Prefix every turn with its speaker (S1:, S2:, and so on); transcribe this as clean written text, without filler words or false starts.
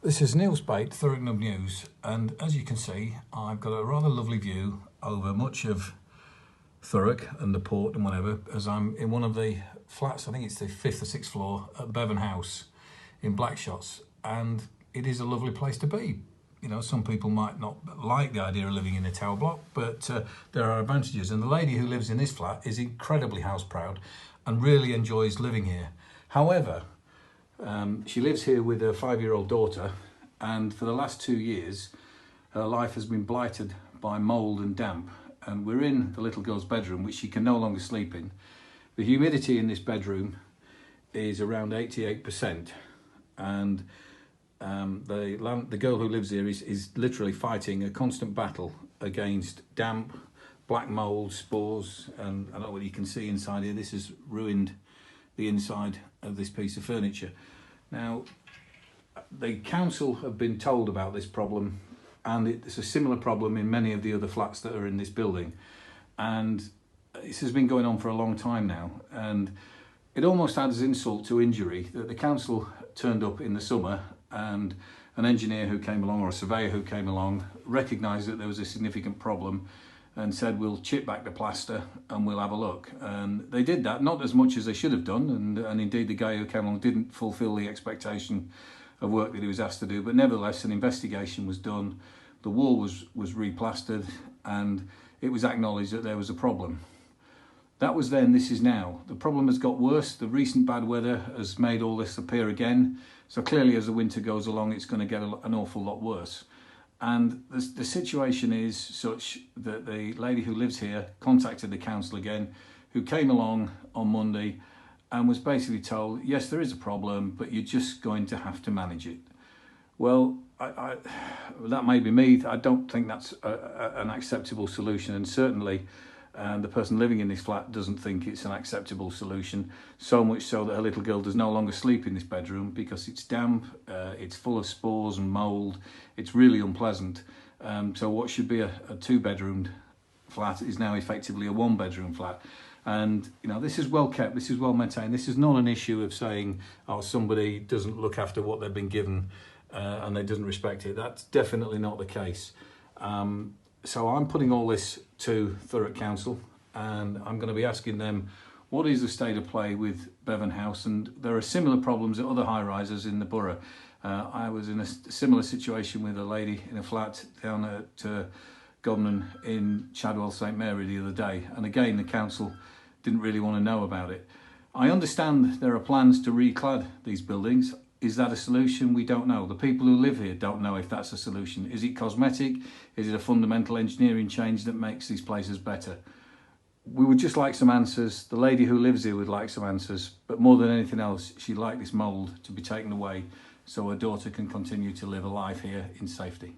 S1: This is Neil Spate, Thurrock Nub News, and as you can see, I've got a rather lovely view over much of Thurrock and the port and whatever, as I'm in one of the flats. I think it's the 5th or 6th floor at Bevan House in Blackshots, and it is a lovely place to be. You know, some people might not like the idea of living in a tower block, but there are advantages, and the lady who lives in this flat is incredibly house proud and really enjoys living here. However, she lives here with her 5-year-old daughter, and for the last 2 years her life has been blighted by mould and damp, and we're in the little girl's bedroom, which she can no longer sleep in. The humidity in this bedroom is around 88%, and the girl who lives here is literally fighting a constant battle against damp, black mould, spores, and I don't know what you can see inside here. This has ruined the inside of this piece of furniture. Now, the council have been told about this problem, and it's a similar problem in many of the other flats that are in this building, and this has been going on for a long time now, and it almost adds insult to injury that the council turned up in the summer and an engineer who came along, or a surveyor who came along, recognised that there was a significant problem and said, we'll chip back the plaster and we'll have a look. And they did that, not as much as they should have done, and indeed the guy who came along didn't fulfil the expectation of work that he was asked to do, but nevertheless an investigation was done, the wall was replastered, and it was acknowledged that there was a problem. That was then, this is now. The problem has got worse. The recent bad weather has made all this appear again, so clearly as the winter goes along it's going to get an awful lot worse. And the situation is such that the lady who lives here contacted the council again, who came along on Monday and was basically told, yes, there is a problem, but you're just going to have to manage it. Well, that may be me. I don't think that's an acceptable solution, and certainly the person living in this flat doesn't think it's an acceptable solution, so much so that her little girl does no longer sleep in this bedroom because it's damp, it's full of spores and mould, it's really unpleasant. So what should be a 2-bedroomed flat is now effectively a 1-bedroom flat. And you know, this is well kept, this is well maintained. This is not an issue of saying, oh, somebody doesn't look after what they've been given and they doesn't respect it. That's definitely not the case. So I'm putting all this to Thurrock Council, and I'm going to be asking them what is the state of play with Bevan House, and there are similar problems at other high-rises in the borough. I was in a similar situation with a lady in a flat down at Godman in Chadwell St Mary the other day, and again the council didn't really want to know about it. I understand there are plans to reclad these buildings. Is that a solution? We don't know. The people who live here don't know if that's a solution. Is it cosmetic? Is it a fundamental engineering change that makes these places better? We would just like some answers. The lady who lives here would like some answers, but more than anything else, she'd like this mould to be taken away so her daughter can continue to live a life here in safety.